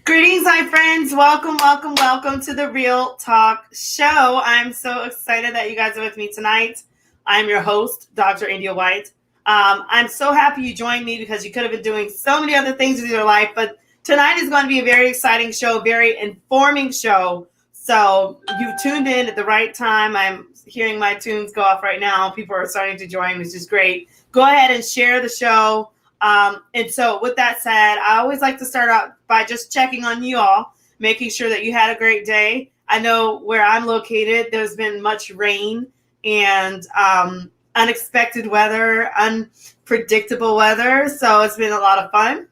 Greetings, my friends. Welcome, welcome, welcome to the Real Talk Show. I'm so excited that you guys are with me tonight. I'm your host, Dr. India White. I'm so happy you joined me because you could have been doing so many other things with your life, but tonight is going to be a very exciting show, very informing show. So you've tuned in at the right time. I'm hearing my tunes go off right now. People are starting to join, which is great. Go ahead and share the show. And so with that said, I always like to start out by just checking on you all, making sure that you had a great day. I know where I'm located, there's been much rain and unexpected weather, unpredictable weather. So it's been a lot of fun.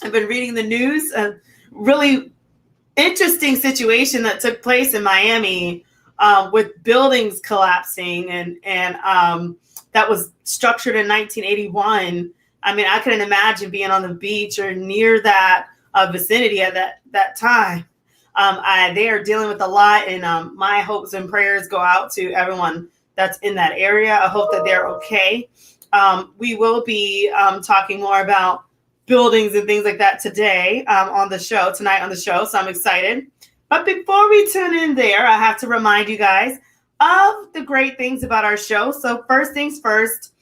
I've been reading the news, a really interesting situation that took place in Miami with buildings collapsing and that was structured in 1981. I mean, I couldn't imagine being on the beach or near that vicinity at that time. They are dealing with a lot, and my hopes and prayers go out to everyone that's in that area. I hope that they're okay. We will be talking more about buildings and things like that today tonight on the show. So I'm excited. But before we tune in there, I have to remind you guys of the great things about our show. So first things first,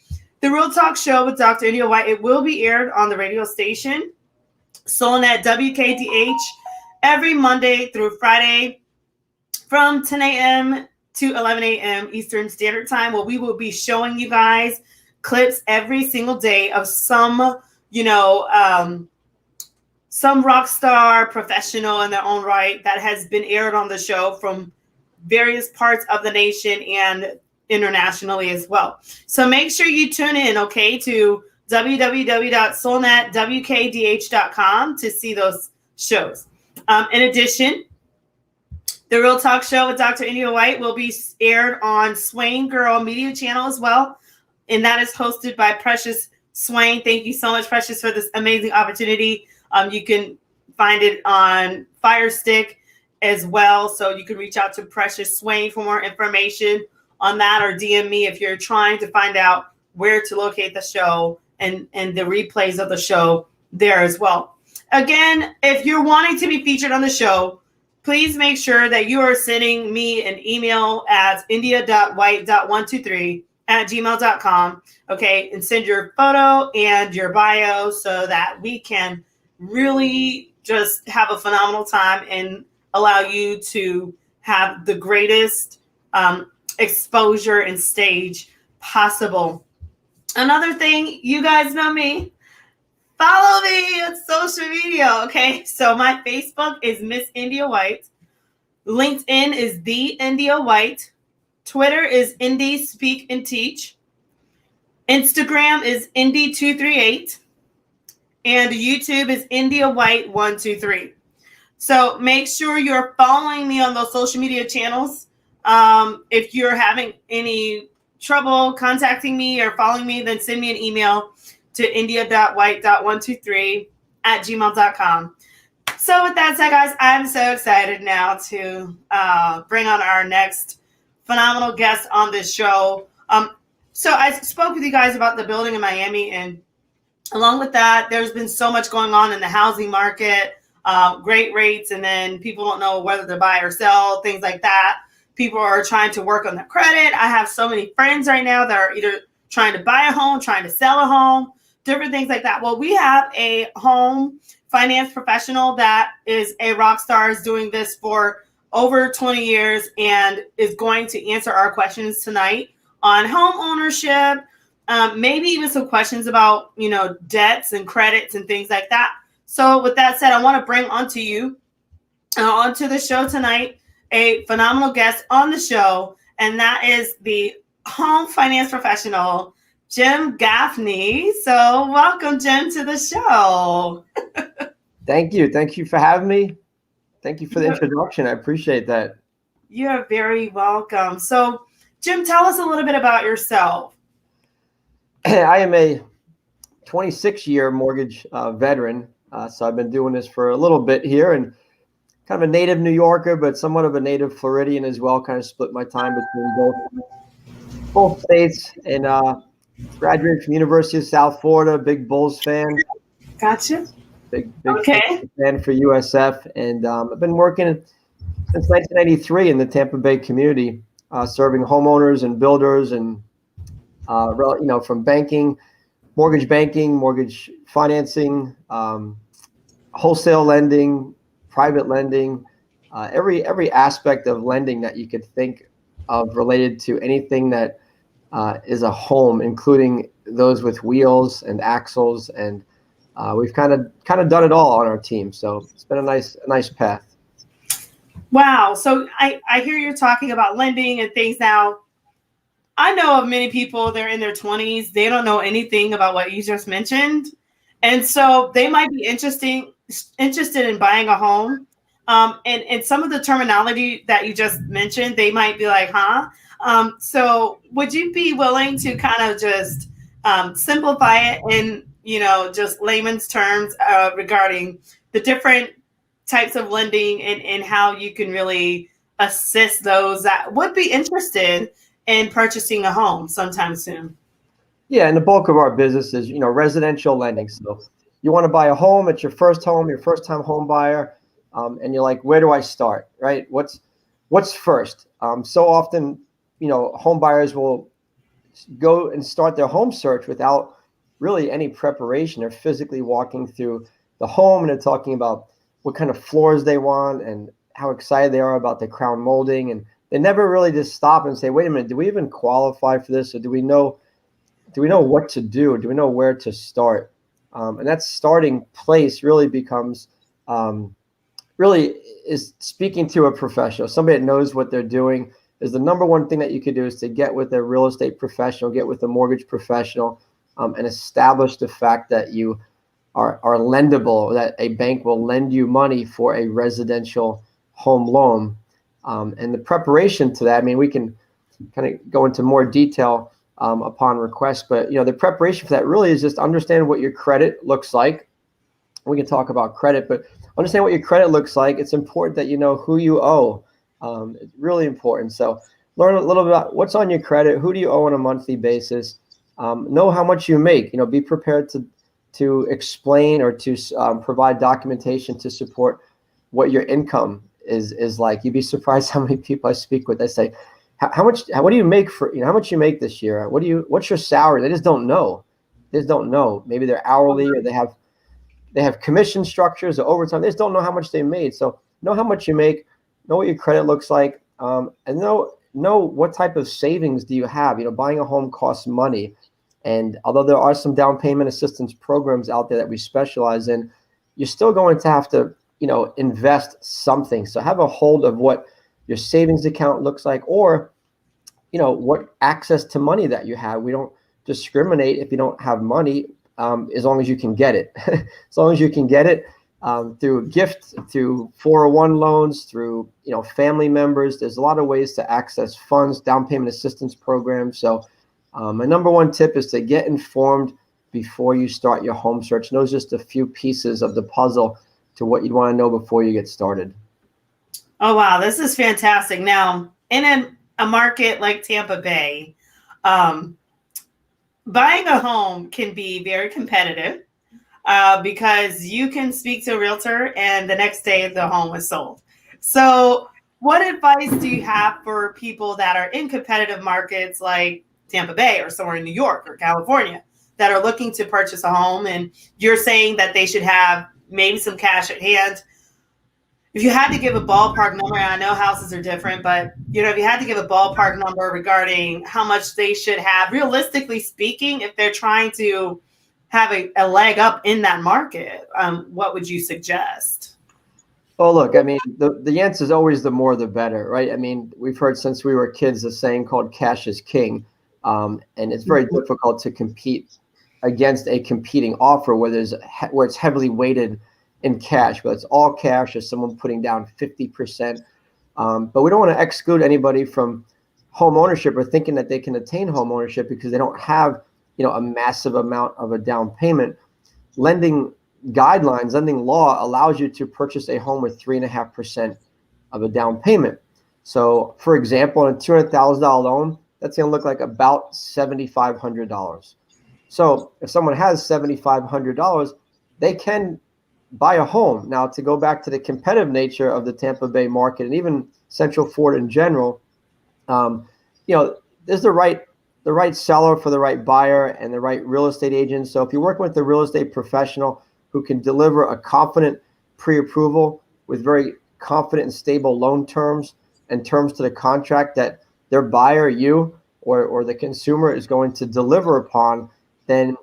the Real Talk Show with Dr. India White, it will be aired on the radio station, SoulNet WKDH, every Monday through Friday from 10 a.m. to 11 a.m. Eastern Standard Time, where we will be showing you guys clips every single day of some rock star professional in their own right that has been aired on the show from various parts of the nation and internationally as well. So make sure you tune in, okay, to www.soulnetwkdh.com to see those shows. In addition, the Real Talk Show with Dr. India White will be aired on Swain Girl Media Channel as well, and that is hosted by Precious Swain. Thank you so much, Precious, for this amazing opportunity. You can find it on Fire Stick as well, so you can reach out to Precious Swain for more information on that, or DM me if you're trying to find out where to locate the show and the replays of the show there as well. Again, if you're wanting to be featured on the show, please make sure that you are sending me an email at india.white.123@gmail.com, okay, and send your photo and your bio so that we can really just have a phenomenal time and allow you to have the greatest exposure and stage possible. Another thing, you guys know me. Follow me on social media, okay? So my Facebook is Miss India White. LinkedIn is The India White. Twitter is Indie Speak and Teach. Instagram is Indie238. And YouTube is India White 123. So make sure you're following me on those social media channels. If you're having any trouble contacting me or following me, then send me an email to india.white.123@gmail.com. So with that said, guys, I'm so excited now to bring on our next phenomenal guest on this show. So I spoke with you guys about the building in Miami, and along with that, there's been so much going on in the housing market, great rates, and then people don't know whether to buy or sell, things like that. People are trying to work on their credit. I have so many friends right now that are either trying to buy a home, trying to sell a home, different things like that. Well, we have a home finance professional that is a rock star, is doing this for over 20 years and is going to answer our questions tonight on home ownership, maybe even some questions about, debts and credits and things like that. So with that said, I want to bring onto the show tonight a phenomenal guest on the show, and that is the home finance professional, Jim Gaffney. So welcome, Jim, to the show. Thank you. Thank you for having me. Thank you for the introduction. I appreciate that. You're very welcome. So, Jim, tell us a little bit about yourself. I am a 26-year mortgage veteran. So I've been doing this for a little bit here, and kind of a native New Yorker, but somewhat of a native Floridian as well. Kind of split my time between both states, and graduated from University of South Florida, big Bulls fan. Gotcha. big Okay. fan for USF, and I've been working since 1993 in the Tampa Bay community, serving homeowners and builders, and from banking, mortgage financing, wholesale lending, private lending, every aspect of lending that you could think of related to anything that is a home, including those with wheels and axles, and we've kind of done it all on our team. So it's been a nice path. Wow. So I hear you're talking about lending and things now. I know of many people, they're in their 20s, they don't know anything about what you just mentioned. And so they might be interested in buying a home. And some of the terminology that you just mentioned, they might be like, huh? So would you be willing to kind of just simplify it in, just layman's terms regarding the different types of lending and how you can really assist those that would be interested in purchasing a home sometime soon? Yeah, and the bulk of our business is, residential lending. So you want to buy a home, it's your first home, your first time home buyer, and you're like, where do I start, right? What's first? So often, home buyers will go and start their home search without really any preparation. They're physically walking through the home and they're talking about what kind of floors they want and how excited they are about the crown molding, and they never really just stop and say, wait a minute, do we even qualify for this, or do we know what to do? Do we know where to start? And that starting place really becomes really is speaking to a professional, somebody that knows what they're doing. Is the number one thing that you could do is to get with a real estate professional, get with a mortgage professional, and establish the fact that you are lendable, that a bank will lend you money for a residential home loan. And the preparation to that, I mean, we can kind of go into more detail upon request, but the preparation for that really is just understand what your credit looks like. We can talk about credit, but understand what your credit looks like. It's important that you know who you owe. It's really important. So learn a little bit about what's on your credit, who do you owe on a monthly basis, know how much you make. Be prepared to explain or to provide documentation to support what your income is like. You'd be surprised how many people I speak with. They say, what do you make for, how much you make this year? What's your salary? They just don't know. Maybe they're hourly, or they have commission structures or overtime. They just don't know how much they made. So know how much you make, know what your credit looks like, and know what type of savings do you have. Buying a home costs money. And although there are some down payment assistance programs out there that we specialize in, you're still going to have to, invest something. So have a hold of what your savings account looks like, or, what access to money that you have. We don't discriminate if you don't have money, as long as you can get it. As long as you can get it through gift, through 401 loans, through, family members. There's a lot of ways to access funds, down payment assistance programs. So my number one tip is to get informed before you start your home search. Know just a few pieces of the puzzle to what you'd want to know before you get started. Oh, wow. This is fantastic. Now, in a market like Tampa Bay, um, buying a home can be very competitive because you can speak to a realtor and the next day the home is sold. So, what advice do you have for people that are in competitive markets like Tampa Bay or somewhere in New York or California that are looking to purchase a home, and you're saying that they should have maybe some cash at hand? If you had to give a ballpark number, and I know houses are different, but if you had to give a ballpark number regarding how much they should have, realistically speaking, if they're trying to have a leg up in that market, what would you suggest? Oh, look, I mean, the answer is always the more the better, right? I mean, we've heard since we were kids a saying called cash is king. And it's very difficult to compete against a competing offer where it's heavily weighted in cash, but it's all cash or someone putting down 50%. But we don't want to exclude anybody from home ownership or thinking that they can attain home ownership because they don't have, a massive amount of a down payment. Lending law allows you to purchase a home with 3.5% of a down payment. So, for example, on a $200,000 loan, that's going to look like about $7,500. So, if someone has $7,500, they can buy a home. Now, to go back to the competitive nature of the Tampa Bay market and even Central Florida in general, there's the right seller for the right buyer and the right real estate agent. So if you're working with a real estate professional who can deliver a confident pre-approval with very confident and stable loan terms and terms to the contract that their buyer, you or the consumer, is going to deliver upon, then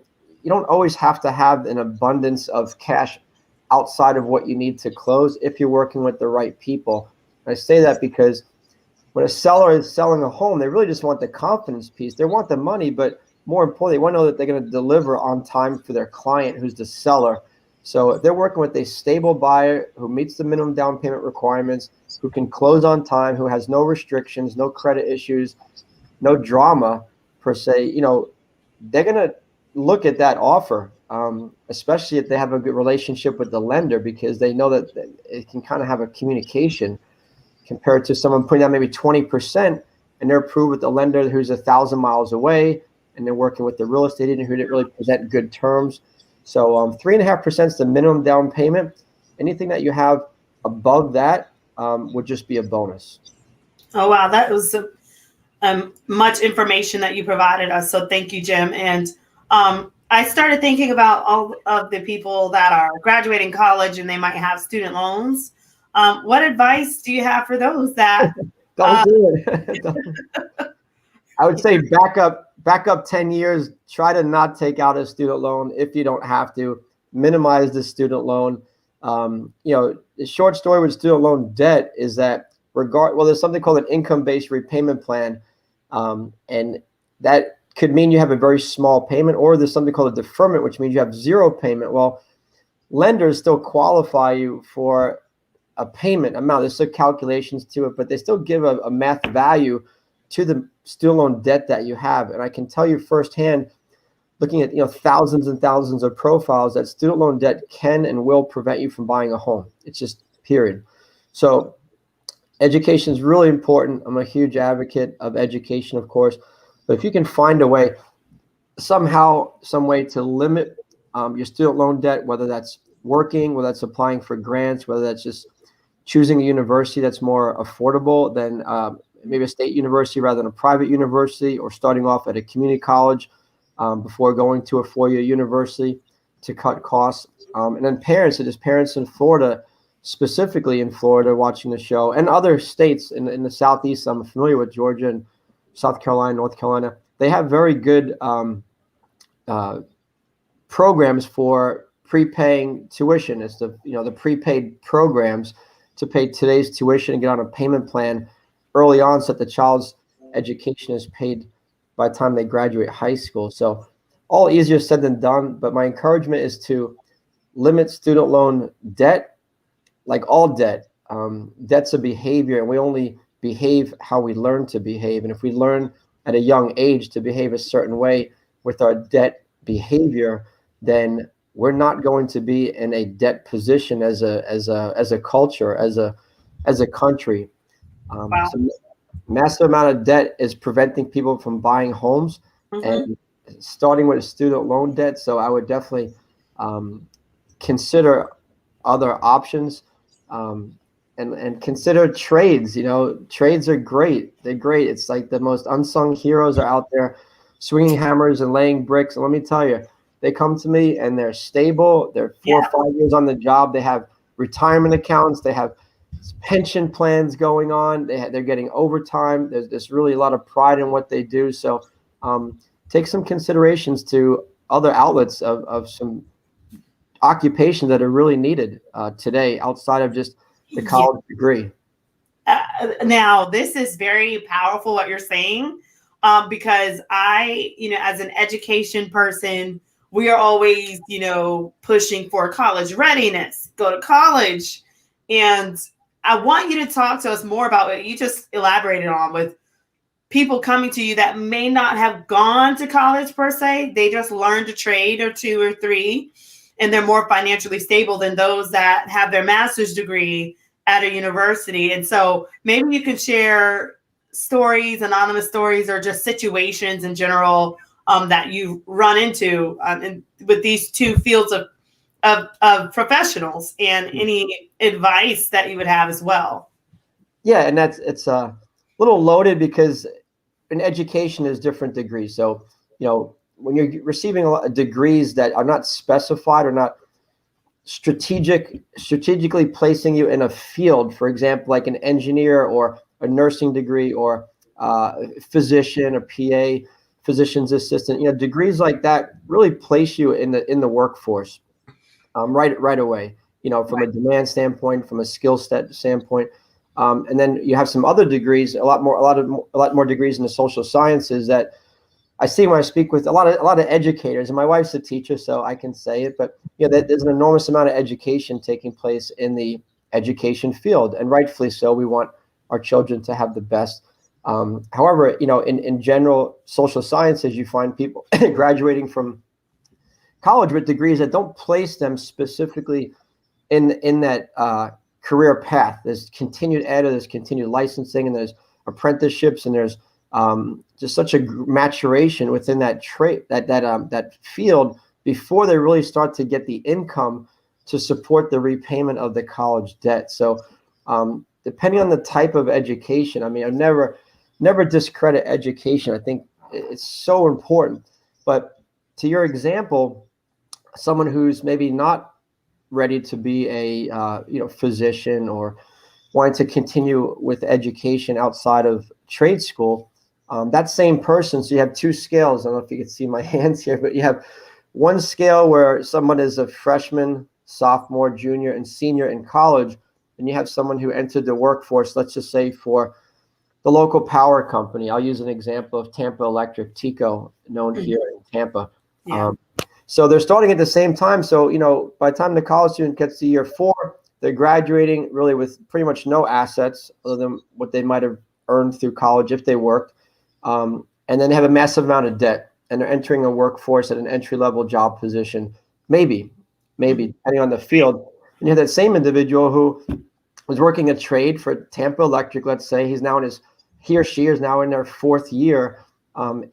you don't always have to have an abundance of cash outside of what you need to close if you're working with the right people. I say that because when a seller is selling a home, they really just want the confidence piece. They want the money, but more importantly, they want to know that they're going to deliver on time for their client, who's the seller. So if they're working with a stable buyer who meets the minimum down payment requirements, who can close on time, who has no restrictions, no credit issues, no drama per se, they're going to look at that offer, especially if they have a good relationship with the lender, because they know that it can kind of have a communication compared to someone putting down maybe 20% and they're approved with the lender who's 1,000 miles away, and they're working with the real estate agent who didn't really present good terms. So 3.5% is the minimum down payment. Anything that you have above that would just be a bonus. Oh, wow. That was much information that you provided us. So thank you, Jim. And I started thinking about all of the people that are graduating college and they might have student loans. What advice do you have for those that don't do it? I would say back up 10 years. Try to not take out a student loan if you don't have to. Minimize the student loan. The short story with student loan debt is that there's something called an income-based repayment plan, and that could mean you have a very small payment, or there's something called a deferment, which means you have zero payment. Well, lenders still qualify you for a payment amount. There's some calculations to it, but they still give a math value to the student loan debt that you have. And I can tell you firsthand, looking at thousands and thousands of profiles, that student loan debt can and will prevent you from buying a home. It's just period. So education is really important. I'm a huge advocate of education, of course, but if you can find a way, somehow, some way to limit your student loan debt, whether that's working, whether that's applying for grants, whether that's just choosing a university that's more affordable than maybe a state university rather than a private university, or starting off at a community college before going to a four-year university to cut costs. And then parents in Florida, specifically in Florida, watching the show, and other states in the Southeast. I'm familiar with Georgia and South Carolina, North Carolina. They have very good programs for prepaying tuition. It's the prepaid programs to pay today's tuition and get on a payment plan early on, so that the child's education is paid by the time they graduate high school. So all easier said than done, but my encouragement is to limit student loan debt. Like all debt, debt's a behavior, and we only behave how we learn to behave. And if we learn at a young age to behave a certain way with our debt behavior, then we're not going to be in a debt position as a culture, as a country. Wow. So massive amount of debt is preventing people from buying homes, and starting with a student loan debt. So I would definitely consider other options, and consider trades. Trades are great. They're great. It's like the most unsung heroes are out there swinging hammers and laying bricks. And let me tell you, they come to me and they're stable. They're 4 or 5 years on the job. They have retirement accounts. They have pension plans going on. They're getting overtime. There's really a lot of pride in what they do. So take some considerations to other outlets of some occupations that are really needed today outside of just the college degree. Now, this is very powerful what you're saying, because I, as an education person, we are always, pushing for college readiness, go to college. And I want you to talk to us more about what you just elaborated on, with people coming to you that may not have gone to college per se. They just learned a trade or two or three, and they're more financially stable than those that have their master's degree at a university. And so maybe you can share stories, anonymous stories, or just situations in general that you run into with these two fields of of professionals and any advice that you would have as well. Yeah, and it's a little loaded because in education there's different degrees. So, when you're receiving a lot of degrees that are not specified or not strategically placing you in a field, for example, like an engineer or a nursing degree or physician or PA, physician's assistant, degrees like that really place you in the workforce right away, from a demand standpoint, from a skill set standpoint. And then you have some other degrees, a lot more degrees in the social sciences that I see when I speak with a lot of educators, and my wife's a teacher, so I can say it. But there's an enormous amount of education taking place in the education field, and rightfully so. We want our children to have the best. However, in general social sciences, you find people graduating from college with degrees that don't place them specifically in that career path. There's continued ed, there's continued licensing, and there's apprenticeships, and there's just such a maturation within that trade, that field, before they really start to get the income to support the repayment of the college debt. So depending on the type of education, I mean, I've never discredit education. I think it's so important. But to your example, someone who's maybe not ready to be a physician or wanting to continue with education outside of trade school, that same person, so you have two scales. I don't know if you can see my hands here, but you have one scale where someone is a freshman, sophomore, junior, and senior in college, and you have someone who entered the workforce, let's just say for the local power company. I'll use an example of Tampa Electric, TECO, known here in Tampa. Yeah. So they're starting at the same time. So, by the time the college student gets to year 4, they're graduating really with pretty much no assets other than what they might have earned through college if they worked. And then they have a massive amount of debt, and they're entering a workforce at an entry-level job position, maybe, depending on the field. And you have that same individual who was working a trade for Tampa Electric, let's say. He or she is now in their 4th year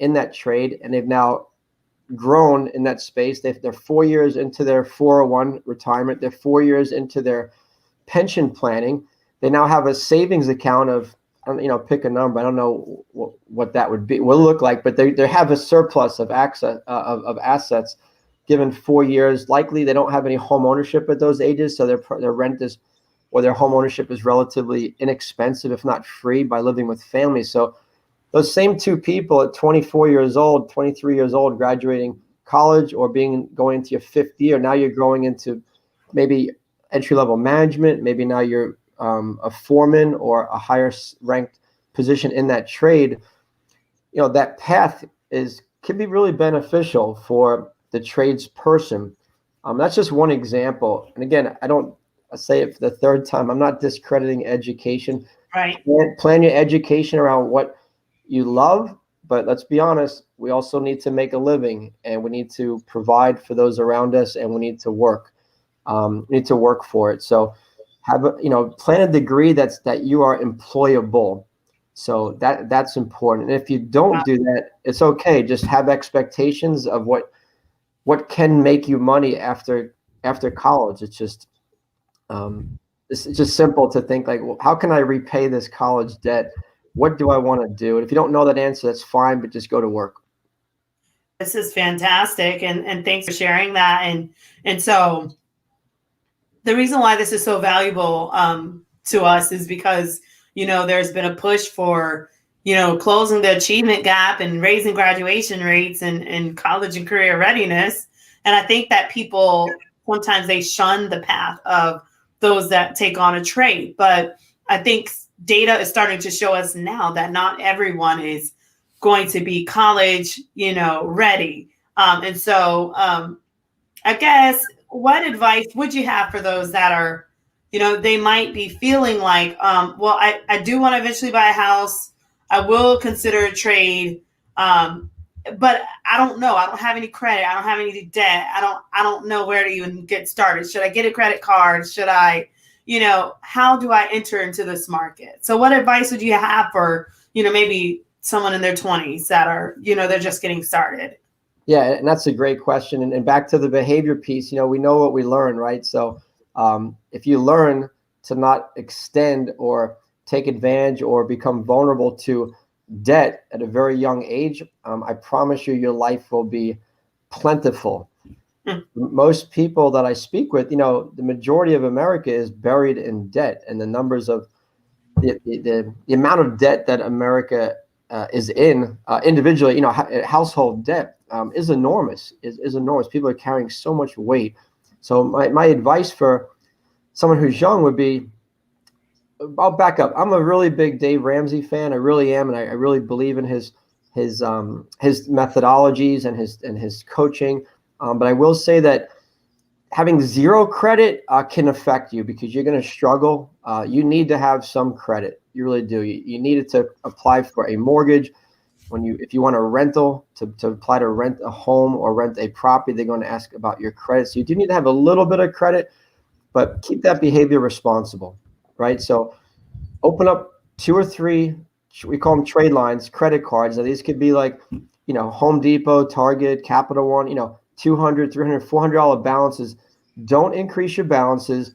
in that trade, and they've now grown in that space. They're 4 years into their 401 retirement. They're 4 years into their pension planning. They now have a savings account of, pick a number. I don't know what that will look like, but they have a surplus of assets given 4 years. Likely they don't have any home ownership at those ages, so their rent is, or their home ownership is relatively inexpensive, if not free, by living with families. So those same two people at 24 years old, 23 years old, graduating college or going into your 5th year, now you're growing into maybe entry-level management. Maybe now you're a foreman or a higher ranked position in that trade. That path can be really beneficial for the tradesperson. That's just one example. And again, I say it for the 3rd time, I'm not discrediting education. Right. Plan your education around what you love, but let's be honest, we also need to make a living, and we need to provide for those around us, and we need to work. We need to work for it. So plan a degree that you are employable. So that's important. And if you don't do that, it's okay. Just have expectations of what can make you money after college. It's just simple to think like, well, how can I repay this college debt? What do I want to do? And if you don't know that answer, that's fine, but just go to work. This is fantastic, and thanks for sharing that. And so the reason why this is so valuable to us is because there's been a push for closing the achievement gap and raising graduation rates and college and career readiness. And I think that people sometimes they shun the path of those that take on a trade, but I think data is starting to show us now that not everyone is going to be college, ready. And so I guess, what advice would you have for those that are, they might be feeling like, well, I do want to eventually buy a house. I will consider a trade. But I don't know. I don't have any credit. I don't have any debt. I don't know where to even get started. Should I get a credit card? Should I, how do I enter into this market? So what advice would you have for, maybe someone in their 20s that are, they're just getting started? Yeah, and that's a great question. And back to the behavior piece, we know what we learn, right? So if you learn to not extend or take advantage or become vulnerable to debt at a very young age, I promise you, your life will be plentiful. Most people that I speak with, the majority of America is buried in debt, and the numbers of the amount of debt that America is in individually, household debt is enormous. Is enormous. People are carrying so much weight. So my advice for someone who's young would be, I'll back up. I'm a really big Dave Ramsey fan. I really am, and I really believe in his methodologies and his coaching. But I will say that having zero credit can affect you because you're going to struggle. You need to have some credit. You really do. You need it to apply for a mortgage. If you want a rental to apply to rent a home or rent a property, they're going to ask about your credit. So you do need to have a little bit of credit, but keep that behavior responsible, right? So open up 2 or 3, we call them trade lines, credit cards. Now these could be like, Home Depot, Target, Capital One, $200, $300, $400 balances. Don't increase your balances.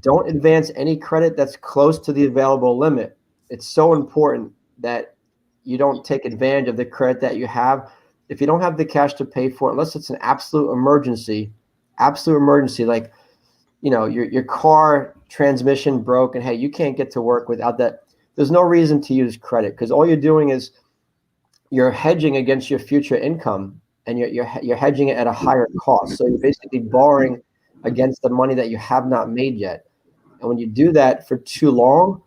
Don't advance any credit that's close to the available limit. It's so important that you don't take advantage of the credit that you have. If you don't have the cash to pay for it, unless it's an absolute emergency, like, your car transmission broke and hey, you can't get to work without that. There's no reason to use credit because all you're doing is you're hedging against your future income, and you're hedging it at a higher cost. So you're basically borrowing against the money that you have not made yet. And when you do that for too long,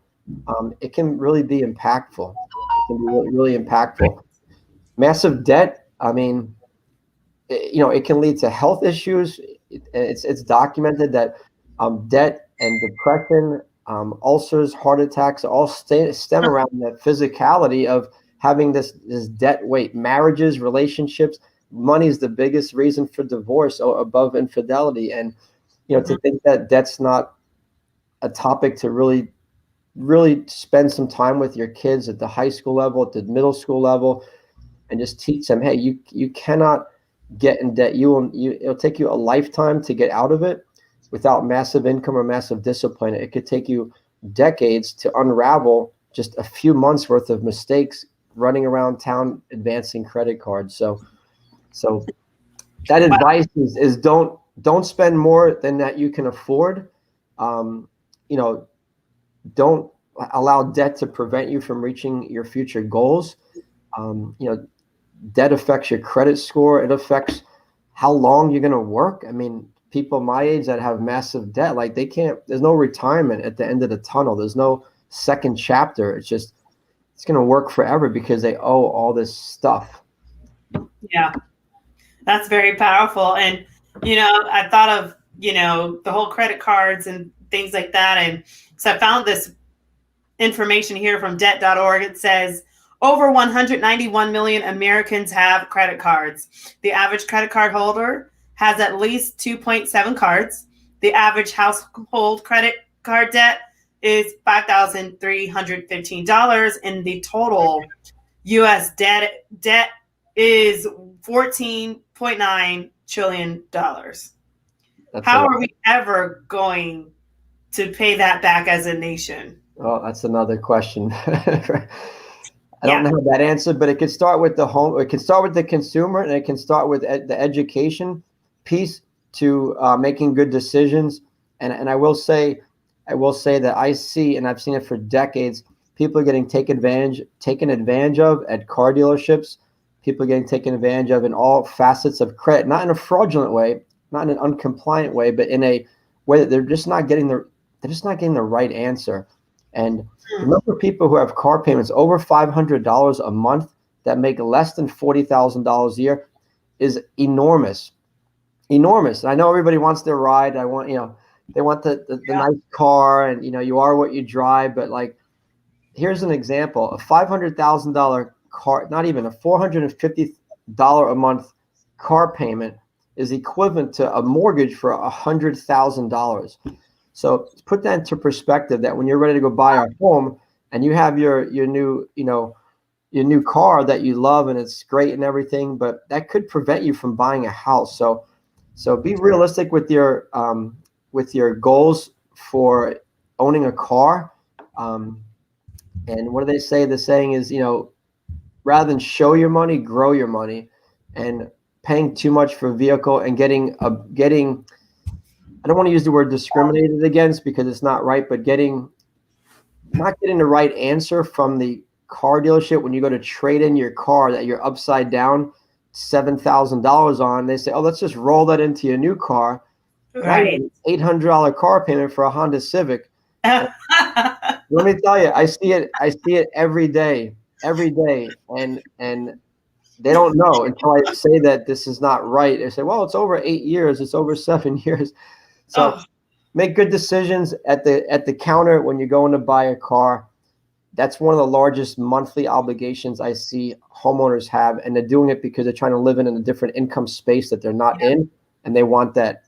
it can really be impactful. It can be really, really impactful. Massive debt, I mean, it can lead to health issues. It's documented that debt and depression, ulcers, heart attacks all stem around the physicality of having this debt weight. Marriages, relationships, money is the biggest reason for divorce above infidelity. And to think that debt's not a topic to really spend some time with your kids at the high school level, at the middle school level, and just teach them, hey, you cannot get in debt. It'll take you a lifetime to get out of it without massive income or massive discipline. It could take you decades to unravel just a few months worth of mistakes running around town advancing credit cards. So that advice is don't spend more than that you can afford. Don't allow debt to prevent you from reaching your future goals. Debt affects your credit score. It affects how long you're going to work. I mean, people my age that have massive debt, like there's no retirement at the end of the tunnel. There's no second chapter. It's going to work forever because they owe all this stuff. Yeah, that's very powerful. And, I thought of, the whole credit cards and things like that. And so I found this information here from debt.org. It says over 191 million Americans have credit cards. The average credit card holder has at least 2.7 cards. The average household credit card debt is $5,315, and the total U.S. debt is $14.9 trillion. How are we ever going to pay that back as a nation? Oh, that's another question. I don't know that answer, but it could start with the home. It can start with the consumer, and it can start with the education piece to making good decisions. And I will say that I see, and I've seen it for decades, people are getting taken advantage of at car dealerships. People are getting taken advantage of in all facets of credit, not in a fraudulent way, not in an uncompliant way, but in a way that they're just not getting the right answer. And the number of people who have car payments over $500 a month that make less than $40,000 a year is enormous. Enormous. And I know everybody wants their ride. They want the nice car, and you are what you drive. But like, here's an example: a $500,000 car, not even a $450 a month car payment, is equivalent to a mortgage for $100,000. So put that into perspective, that when you're ready to go buy a home and you have your new, your new car that you love and it's great and everything, but that could prevent you from buying a house. So be realistic with your goals for owning a car. And what do they say? The saying is, rather than show your money, grow your money. And paying too much for a vehicle and getting I don't want to use the word discriminated against because it's not right, but not getting the right answer from the car dealership when you go to trade in your car that you're upside down $7,000 on. They say, oh, let's just roll that into your new car. Now you have Right. an $800 car payment for a Honda Civic. And let me tell you, I see it every day, and they don't know until I say that this is not right. They say, well, it's over 8 years, it's over 7 years. So Oh, make good decisions at the counter when you're going to buy a car. That's one of the largest monthly obligations I see homeowners have, and they're doing it because they're trying to live in a different income space that they're not in, and they want that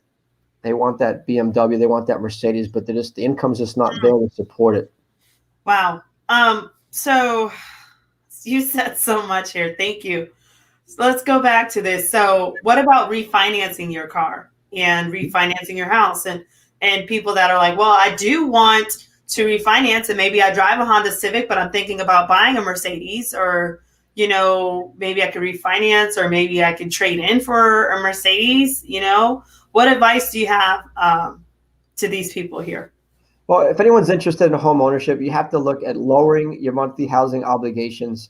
BMW, they want that Mercedes, but the income's just not there to support it. wow. So you said so much here. Thank you. So let's go back to this. So what about refinancing your car and refinancing your house and people that are like, well, I do want to refinance and maybe I drive a Honda Civic, but I'm thinking about buying a Mercedes or maybe I could refinance or maybe I could trade in for a Mercedes. What advice do you have to these people here? Well, if anyone's interested in home ownership, you have to look at lowering your monthly housing obligations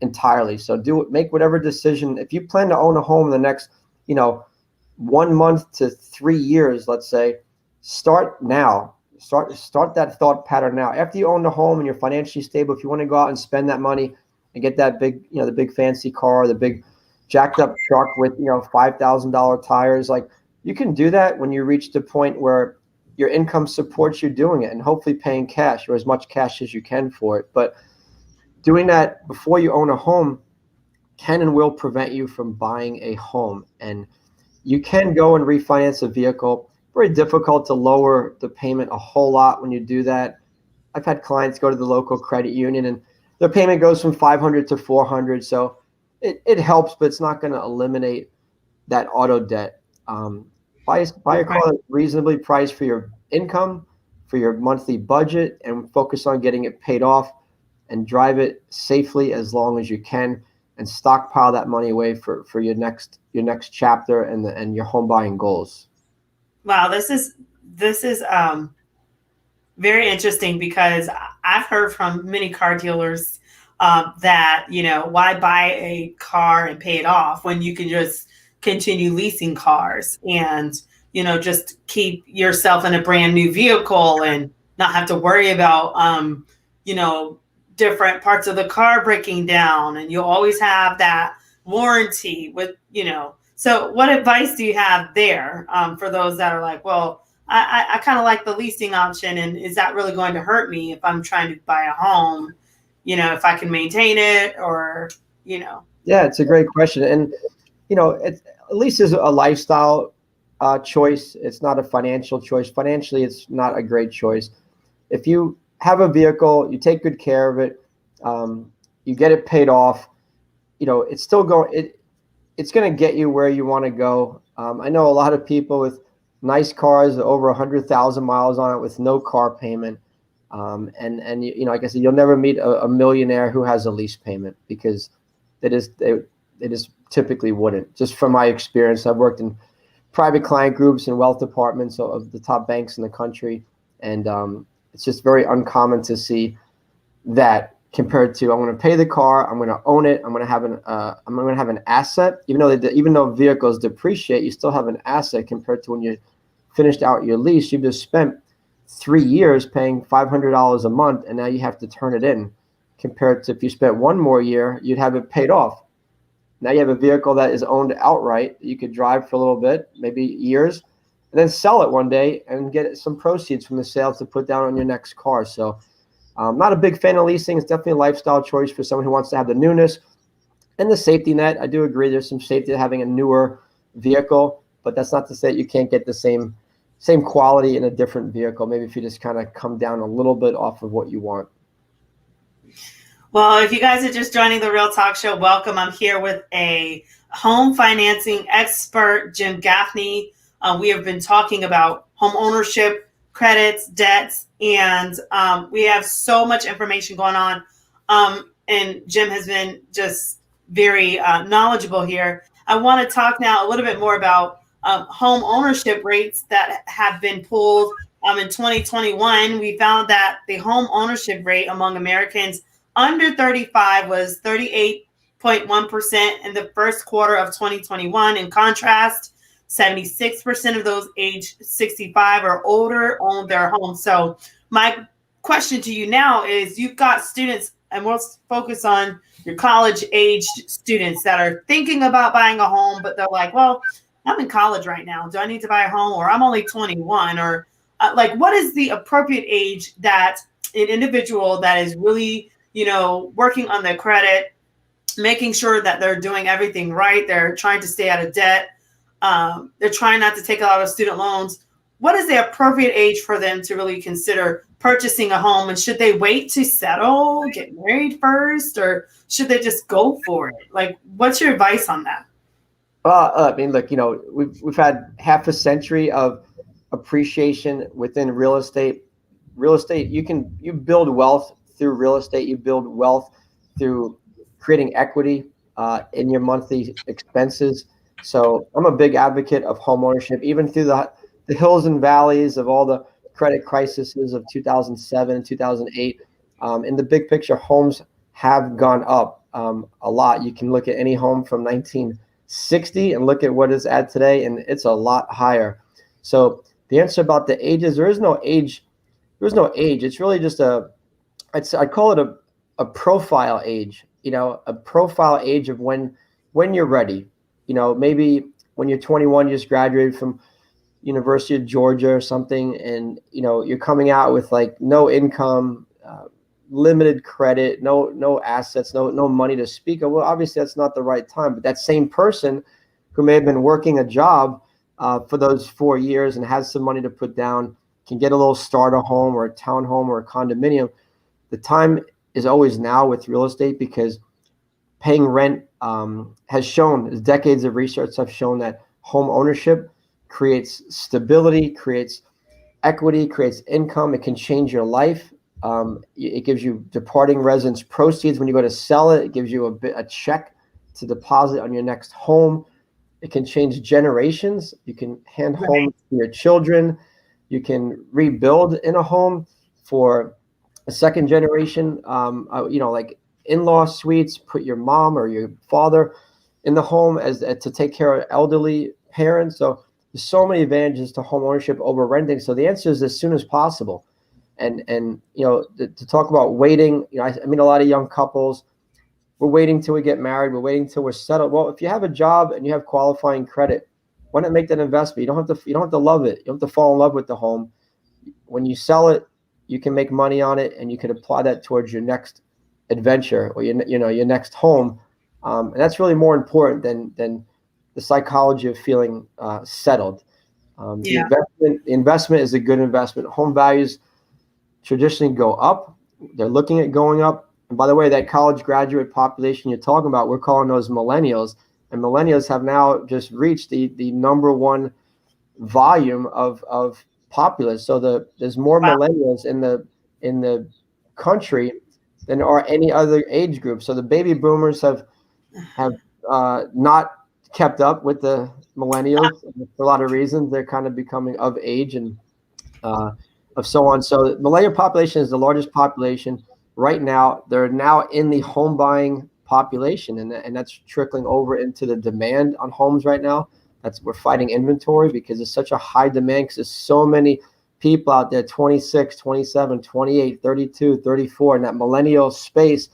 entirely. So make whatever decision. If you plan to own a home in the next, 1 month to 3 years, let's say, start now. Start that thought pattern now. After you own the home and you're financially stable, if you want to go out and spend that money and get that big, the big fancy car, the big jacked up truck with, $5,000 tires, like you can do that when you reach the point where your income supports you doing it and hopefully paying cash or as much cash as you can for it. But doing that before you own a home can and will prevent you from buying a home. And you can go and refinance a vehicle. Very difficult to lower the payment a whole lot when you do that. I've had clients go to the local credit union and their payment goes from 500 to 400. So it helps, but it's not going to eliminate that auto debt. Buy a car that's reasonably priced for your income, for your monthly budget, and focus on getting it paid off and drive it safely as long as you can and stockpile that money away for your next chapter and your home buying goals. Wow, this is very interesting because I've heard from many car dealers that why buy a car and pay it off when you can just continue leasing cars and just keep yourself in a brand new vehicle and not have to worry about you know different parts of the car breaking down, and you'll always have that warranty with. So what advice do you have there for those that are like, well, I kind of like the leasing option, and is that really going to hurt me if I'm trying to buy a home? If I can maintain it, or. Yeah, it's a great question, and at least is a lifestyle choice. It's not a financial choice. Financially, it's not a great choice. If you have a vehicle, you take good care of it, you get it paid off. It's still going. It's going to get you where you want to go. I know a lot of people with nice cars over 100,000 miles on it with no car payment. And like I said, you'll never meet a millionaire who has a lease payment because they just typically wouldn't. Just from my experience, I've worked in private client groups and wealth departments of the top banks in the country, and it's just very uncommon to see that compared to I'm going to pay the car, I'm going to own it, I'm going to have an asset. Even though vehicles depreciate, you still have an asset compared to when you finished out your lease. You just spent 3 years paying $500 a month, and now you have to turn it in. Compared to if you spent one more year, you'd have it paid off. Now you have a vehicle that is owned outright. You could drive for a little bit, maybe years, and then sell it one day and get some proceeds from the sales to put down on your next car. So I'm not a big fan of leasing. It's definitely a lifestyle choice for someone who wants to have the newness and the safety net. I do agree there's some safety to having a newer vehicle, but that's not to say that you can't get the same quality in a different vehicle. Maybe if you just kind of come down a little bit off of what you want. Well, if you guys are just joining the Real Talk Show, welcome. I'm here with a home financing expert, Jim Gaffney. We have been talking about home ownership, credits, debts, and we have so much information going on. And Jim has been just very knowledgeable here. I want to talk now a little bit more about home ownership rates that have been pulled. In 2021, we found that the home ownership rate among Americans under 35 was 38.1% in the first quarter of 2021. In contrast, 76% of those aged 65 or older own their home. So my question to you now is, you've got students, and we'll focus on your college aged students that are thinking about buying a home, but they're like, well, I'm in college right now. Do I need to buy a home? Or I'm only 21, or what is the appropriate age that an individual that is really, working on their credit, making sure that they're doing everything right, they're trying to stay out of debt, they're trying not to take a lot of student loans. What is the appropriate age for them to really consider purchasing a home? And should they wait to settle, get married first, or should they just go for it? What's your advice on that? Well, I mean, look, we've had half a century of appreciation within real estate. Real estate, you build wealth through real estate. You build wealth through creating equity in your monthly expenses. So I'm a big advocate of home ownership, even through the hills and valleys of all the credit crises of 2007 and 2008. In the big picture, homes have gone up a lot. You can look at any home from 1960 and look at what it's at today, and it's a lot higher. So the answer about the ages, there is no age. There's no age. It's really just I'd call it a profile age, a profile age of when you're ready. Maybe when you're 21, you just graduated from University of Georgia or something, and you're coming out with like no income, limited credit, no assets, no money to speak of. Well, obviously that's not the right time. But that same person who may have been working a job for those 4 years and has some money to put down can get a little starter home or a townhome or a condominium. The time is always now with real estate, because paying rent has shown, decades of research have shown, that home ownership creates stability, creates equity, creates income. It can change your life. It gives you departing residence proceeds when you go to sell it. It gives you a check to deposit on your next home. It can change generations. You can hand homes to your children. You can rebuild in a home for a second generation. Like in-law suites, put your mom or your father in the home as to take care of elderly parents. So there's so many advantages to home ownership over renting. So the answer is as soon as possible. And to talk about waiting, I mean, a lot of young couples, we're waiting till we get married. We're waiting till we're settled. Well, if you have a job and you have qualifying credit, why not make that investment? You don't have to love it. You don't have to fall in love with the home. When you sell it, you can make money on it, and you can apply that towards your next adventure or your next home. And that's really more important than the psychology of feeling settled. The investment is a good investment. Home values traditionally go up. They're looking at going up. And by the way, that college graduate population you're talking about, we're calling those millennials. And millennials have now just reached the number one volume of populace. So there's more millennials in the country than there are any other age group. So the baby boomers have not kept up with the millennials for a lot of reasons. They're kind of becoming of age and of so on. So the millennial population is the largest population right now. They're now in the home buying population, and that's trickling over into the demand on homes right now. We're fighting inventory because there's such a high demand, because there's so many people out there, 26, 27, 28, 32, 34, in that millennial space,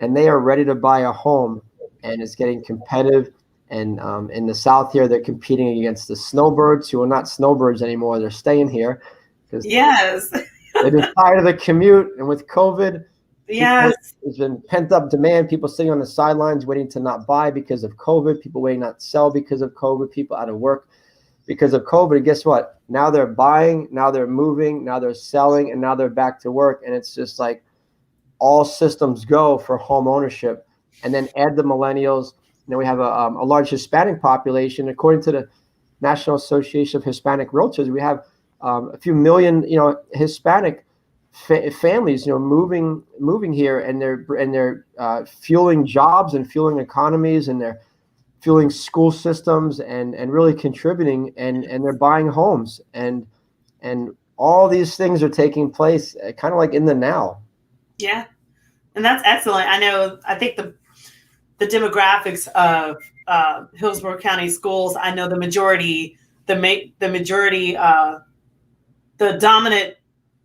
and they are ready to buy a home, and it's getting competitive. And in the South here, they're competing against the snowbirds, who are not snowbirds anymore. They're staying here because they're just tired of the commute. And with COVID, there's been pent up demand. People sitting on the sidelines waiting to not buy because of COVID. People waiting not to sell because of COVID. People out of work because of COVID. And guess what? Now they're buying. Now they're moving. Now they're selling. And now they're back to work. And it's just like all systems go for home ownership. And then add the millennials. We have a large Hispanic population. According to the National Association of Hispanic Realtors, we have a few million, Hispanic families, moving here, and they're fueling jobs and fueling economies, and they're fueling school systems, and really contributing, and they're buying homes, and all these things are taking place kind of like in the now. Yeah, and that's excellent. I think the demographics of Hillsborough County schools, I know the dominant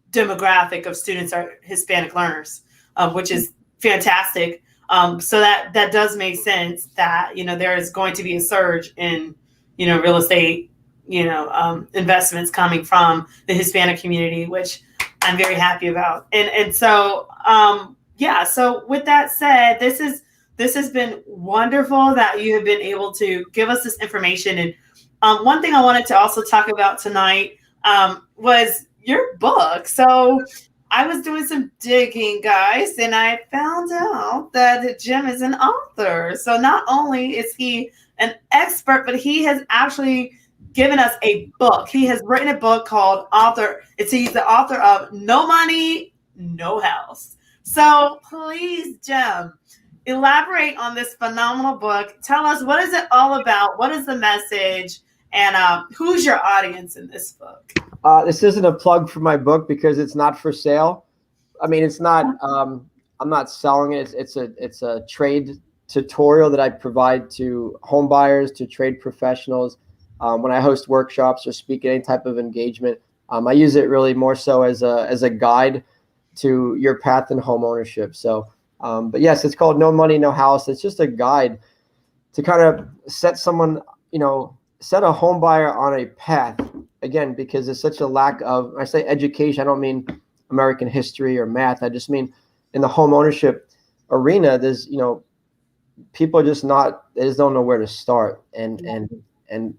demographic of students are Hispanic learners, which is fantastic. So that does make sense that, there is going to be a surge in, real estate, investments coming from the Hispanic community, which I'm very happy about. And so, so with that said, this has been wonderful that you have been able to give us this information. And one thing I wanted to also talk about tonight was your book. So I was doing some digging, guys, and I found out that Jim is an author. So not only is he an expert, but he has actually given us a book. He has written a book called he's the author of No Money, No House. So please, Jim, elaborate on this phenomenal book. Tell us, what is it all about? What is the message? And who's your audience in this book? This isn't a plug for my book because it's not for sale. I mean, it's not. I'm not selling it. It's a trade tutorial that I provide to home buyers, to trade professionals. When I host workshops or speak at any type of engagement, I use it really more so as a guide to your path in home ownership. So, but yes, it's called No Money, No House. It's just a guide to kind of set a home buyer on a path. Again, because there's such a lack of, when I say education, I don't mean American history or math. I just mean in the home ownership arena, there's, people are just they just don't know where to start. And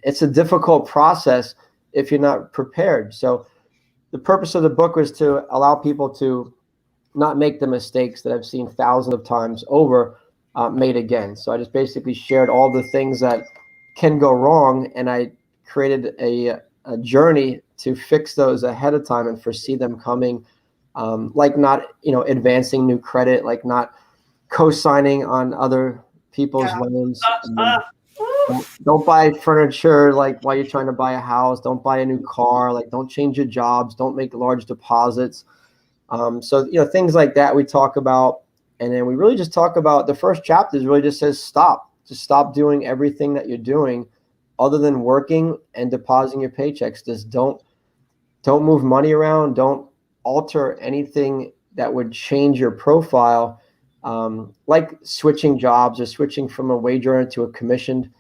it's a difficult process if you're not prepared. So the purpose of the book was to allow people to not make the mistakes that I've seen thousands of times over made again. So I just basically shared all the things that can go wrong, and I created a journey to fix those ahead of time and foresee them coming, like not advancing new credit, like not co-signing on other people's loans. Don't buy furniture like while you're trying to buy a house. Don't buy a new car. Like, don't change your jobs. Don't make large deposits. So things like that we talk about, and then we really just talk about the first chapter is really just says stop. Just stop doing everything that you're doing other than working and depositing your paychecks. Just don't move money around. Don't alter anything that would change your profile, like switching jobs or switching from a wage earner to a commissioned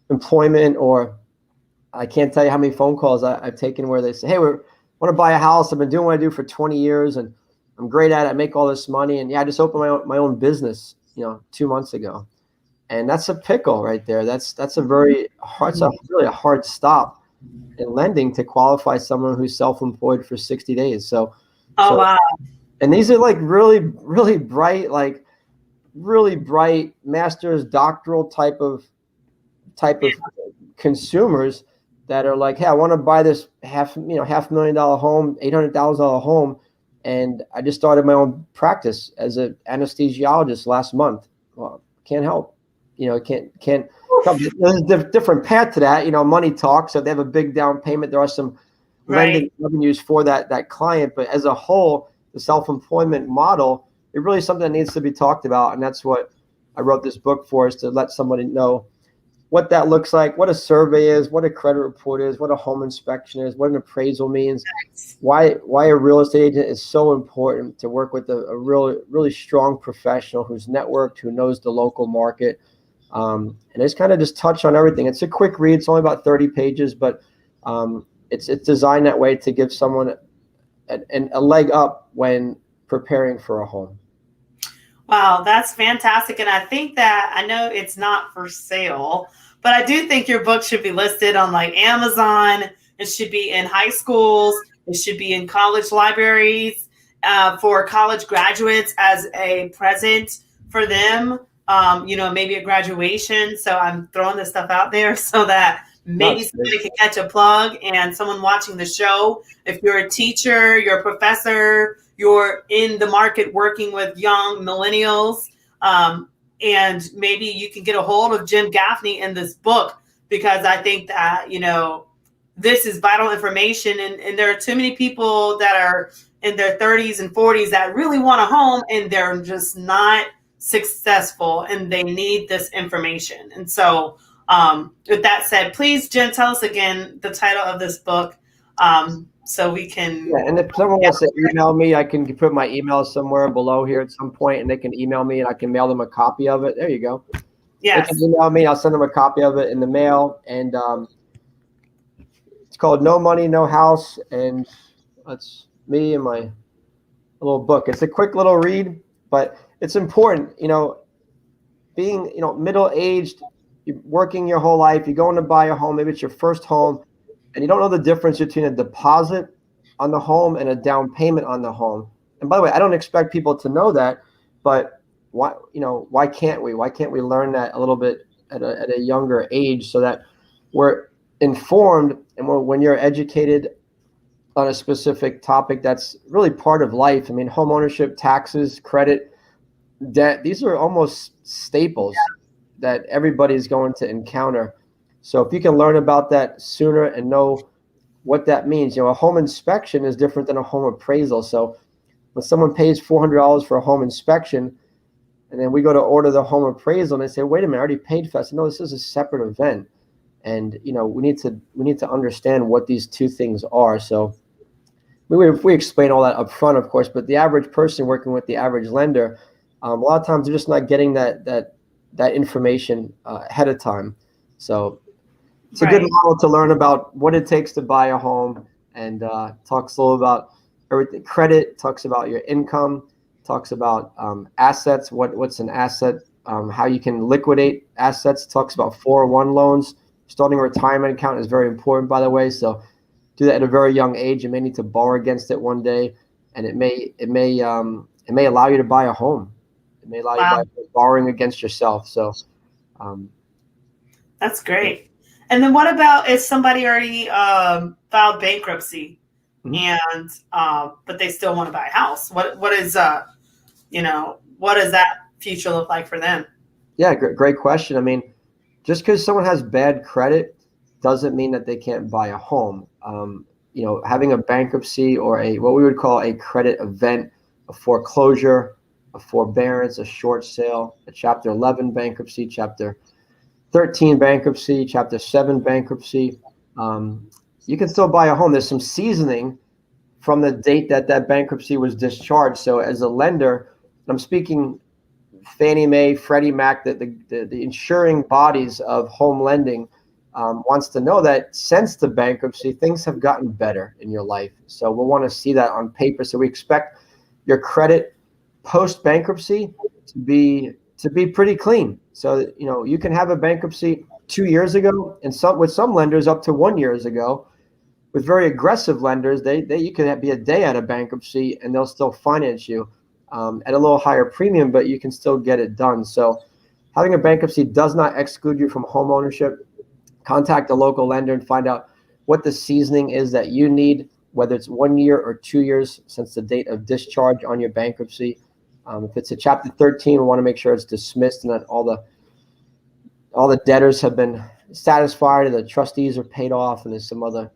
employment. Or I can't tell you how many phone calls I've taken where they say, hey, we want to buy a house. I've been doing what I do for 20 years and I'm great at it. I make all this money. And I just opened my own business, 2 months ago. And that's a pickle right there. That's a really a hard stop in lending to qualify someone who's self-employed for 60 days. Wow. And these are like really, really bright, master's, doctoral type of consumers that are like, hey, I want to buy this $500,000 home, $800,000 home. And I just started my own practice as an anesthesiologist last month. Well, can't help. Can't. There's a different path to that. Money talks. So they have a big down payment. There are some lending revenues for that client. But as a whole, the self-employment model, it really is something that needs to be talked about. And that's what I wrote this book for, is to let somebody know what that looks like, what a survey is, what a credit report is, what a home inspection is, what an appraisal means, why a real estate agent is so important to work with a really strong professional who's networked, who knows the local market. And it's kind of just touch on everything. It's a quick read. It's only about 30 pages, but it's designed that way to give someone a leg up when preparing for a home. Wow, that's fantastic. And I think that, I know it's not for sale, but I do think your book should be listed on like Amazon. It should be in high schools. It should be in college libraries. for college graduates as a present for them. Maybe a graduation. So I'm throwing this stuff out there so that maybe somebody can catch a plug, and someone watching the show, if you're a teacher, you're a professor, you're in the market working with young millennials, and maybe you can get a hold of Jim Gaffney in this book, because I think that, this is vital information. And there are too many people that are in their 30s and 40s that really want a home, and they're just not successful, and they need this information. And so, with that said, please, Jen, tell us again the title of this book, so we can. Yeah, and if someone wants to email me, I can put my email somewhere below here at some point, and they can email me, and I can mail them a copy of it. There you go. Yes. They can email me. I'll send them a copy of it in the mail, and it's called No Money, No House, and that's me and my little book. It's a quick little read, but it's important, being, middle-aged, you're working your whole life, you're going to buy a home, maybe it's your first home, and you don't know the difference between a deposit on the home and a down payment on the home. And by the way, I don't expect people to know that, but why can't we? Why can't we learn that a little bit at a younger age, so that we're informed, and when you're educated on a specific topic that's really part of life. I mean, home ownership, taxes, credit, debt, these are almost staples that everybody's going to encounter. So if you can learn about that sooner and know what that means, a home inspection is different than a home appraisal. So when someone pays $400 for a home inspection, and then we go to order the home appraisal, and they say, wait a minute, I already paid for that. I said, no, this is a separate event. And, we need to understand what these two things are. So we explain all that up front, of course, but the average person working with the average lender, a lot of times they're just not getting that information ahead of time. So it's a good model to learn about what it takes to buy a home, and talks a little about everything. Credit, talks about your income, talks about assets, what's an asset, how you can liquidate assets, talks about 401 loans. Starting a retirement account is very important, by the way. So do that at a very young age. You may need to borrow against it one day, and it may allow you to buy a home. It may allow you by borrowing against yourself. So that's great. And then what about if somebody already filed bankruptcy, and but they still want to buy a house? What is what does that future look like for them? Yeah, great question. I mean, just because someone has bad credit doesn't mean that they can't buy a home. Having a bankruptcy or what we would call a credit event, a foreclosure, a forbearance, a short sale, a Chapter 11 bankruptcy, Chapter 13 bankruptcy, Chapter 7 bankruptcy, you can still buy a home. There's some seasoning from the date that bankruptcy was discharged. So as a lender, I'm speaking Fannie Mae, Freddie Mac, the insuring bodies of home lending, wants to know that since the bankruptcy, things have gotten better in your life. So we'll want to see that on paper. So we expect your credit post bankruptcy to be pretty clean. So you can have a bankruptcy 2 years ago, and with some lenders up to 1 year ago. With very aggressive lenders, you could be a day out of bankruptcy and they'll still finance you at a little higher premium, but you can still get it done. So having a bankruptcy does not exclude you from home ownership. Contact a local lender and find out what the seasoning is that you need, whether it's 1 year or 2 years since the date of discharge on your bankruptcy. If it's a Chapter 13, we want to make sure it's dismissed and that all the debtors have been satisfied and the trustees are paid off, and there's some other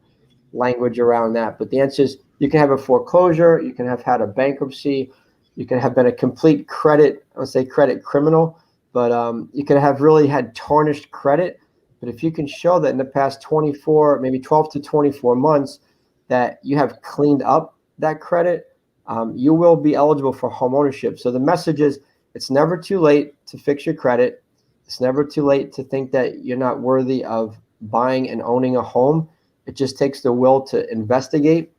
language around that. But the answer is, you can have a foreclosure, you can have had a bankruptcy, you can have been a complete credit, I would say credit criminal, but you can have really had tarnished credit. But if you can show that in the past 24, maybe 12 to 24 months, that you have cleaned up that credit, you will be eligible for home ownership. So the message is, it's never too late to fix your credit. It's never too late to think that you're not worthy of buying and owning a home. It just takes the will to investigate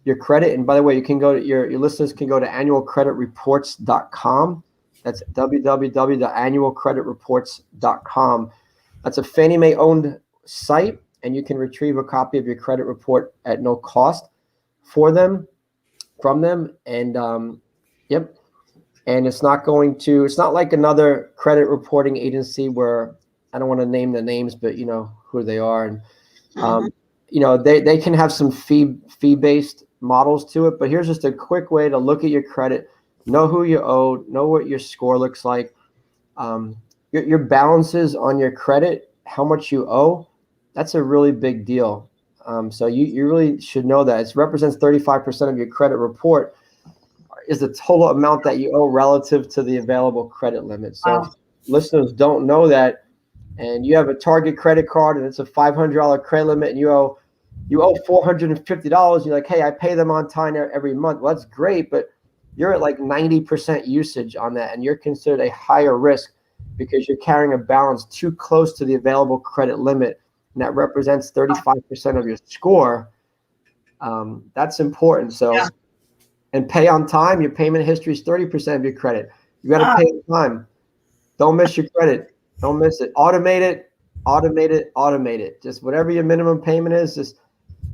your credit. And by the way, you can go to your listeners can go to annualcreditreports.com. That's www.annualcreditreports.com. That's a Fannie Mae owned site, and you can retrieve a copy of your credit report at no cost for them. from them. And yep. And it's not like another credit reporting agency where I don't want to name the names, but you know who they are. And they can have some fee-based models to it, but here's just a quick way to look at your credit, know who you owe, know what your score looks like, your balances on your credit, how much you owe. That's a really big deal. So you really should know that. It represents 35% of your credit report is the total amount that you owe relative to the available credit limit. So if listeners don't know that, and you have a Target credit card and it's a $500 credit limit, and you owe $450, you're like, hey, I pay them on time every month. Well, that's great, but you're at like 90% usage on that, and you're considered a higher risk because you're carrying a balance too close to the available credit limit, and that represents 35% of your score. That's important. So, and pay on time. Your payment history is 30% of your credit. You got to pay on time. Don't miss your credit. Don't miss it. Automate it. Just whatever your minimum payment is, just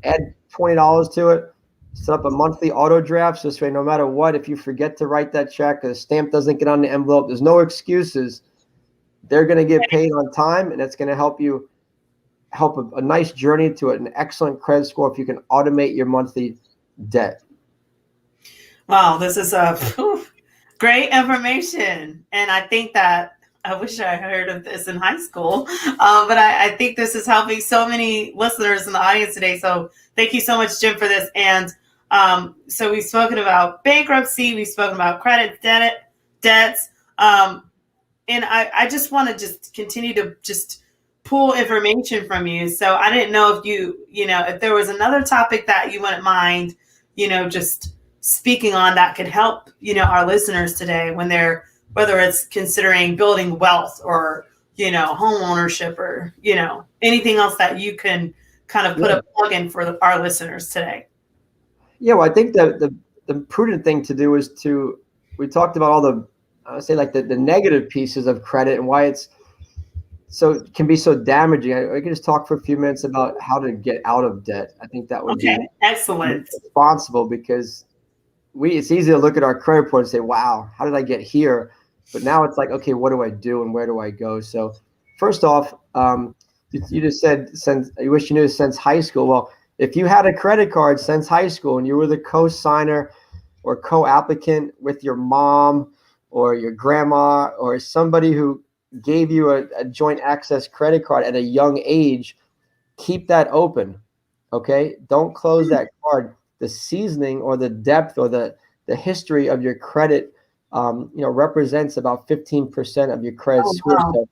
add $20 to it. Set up a monthly auto draft. So this way, no matter what, if you forget to write that check, the stamp doesn't get on the envelope, there's no excuses. They're going to get paid on time, and it's going to help a nice journey to an excellent credit score if you can automate your monthly debt. Wow, this is great information. And I think that I wish I heard of this in high school, but I think this is helping so many listeners in the audience today. So thank you so much, Jim, for this. And so we've spoken about bankruptcy, we've spoken about credit debts, and I just want to just continue to just pull information from you. So I didn't know if there was another topic that you wouldn't mind, just speaking on that could help, our listeners today when whether it's considering building wealth or, home ownership or, anything else that you can kind of put a plug in for our listeners today. Yeah, well, I think the prudent thing to do is we talked about all the negative pieces of credit and why it can be so damaging. I can just talk for a few minutes about how to get out of debt. I think that would be excellent. Responsible, because it's easy to look at our credit report and say, wow, how did I get here? But now it's like, okay, what do I do and where do I go? So first off, you just said since you wish you knew since high school. Well, if you had a credit card since high school and you were the co-signer or co-applicant with your mom or your grandma or somebody who gave you a joint access credit card at a young age, keep that open. Okay? Don't close that card. The seasoning or the depth or the history of your credit represents about 15% of your credit score. Wow. So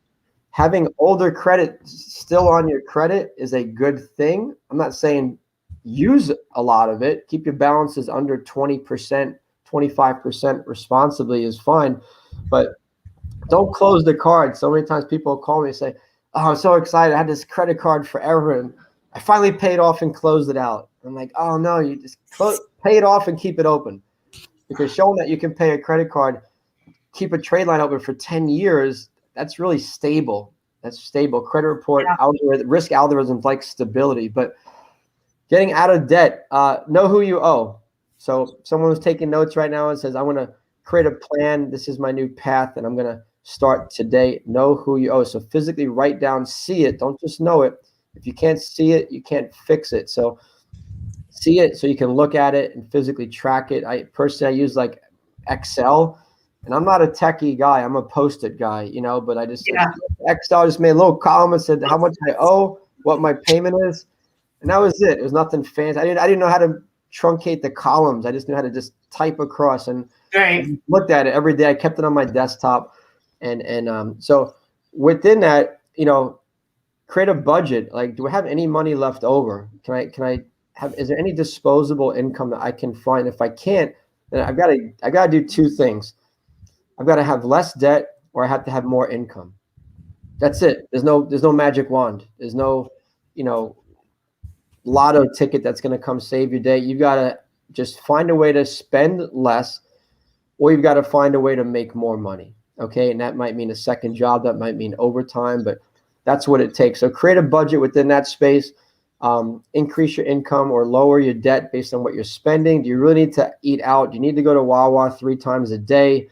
having older credit still on your credit is a good thing. I'm not saying use a lot of it. Keep your balances under 20%, 25% responsibly is fine, but don't close the card. So many times people call me and say, oh, I'm so excited. I had this credit card forever and I finally paid off and closed it out. I'm like, oh no, you just pay it off and keep it open. Because showing that you can pay a credit card, keep a trade line open for 10 years, that's really stable. That's stable. Credit report risk algorithms like stability. But getting out of debt, know who you owe. So someone who's taking notes right now and says, I want to create a plan. This is my new path, and I'm going to start today. Know who you owe. So physically write down, see it. Don't just know it. If you can't see it, you can't fix it. So see it so you can look at it and physically track it. I use like Excel, and I'm not a techie guy. I'm a Post-it guy, but I just Excel just made a little column and said how much I owe, what my payment is. And that was it. It was nothing fancy. I didn't know how to truncate the columns. I just knew how to just type across and looked at it every day. I kept it on my desktop. And so within that, create a budget. Like, do I have any money left over? Is there any disposable income that I can find? If I can't, then I've got to do two things. I've got to have less debt, or I have to have more income. That's it. There's no magic wand. There's no, lotto ticket that's going to come save your day. You've got to just find a way to spend less, or you've got to find a way to make more money. Okay. And that might mean a second job. That might mean overtime, but that's what it takes. So create a budget within that space. increase your income or lower your debt based on what you're spending? Do you really need to eat out? Do you need to go to Wawa 3 times a day?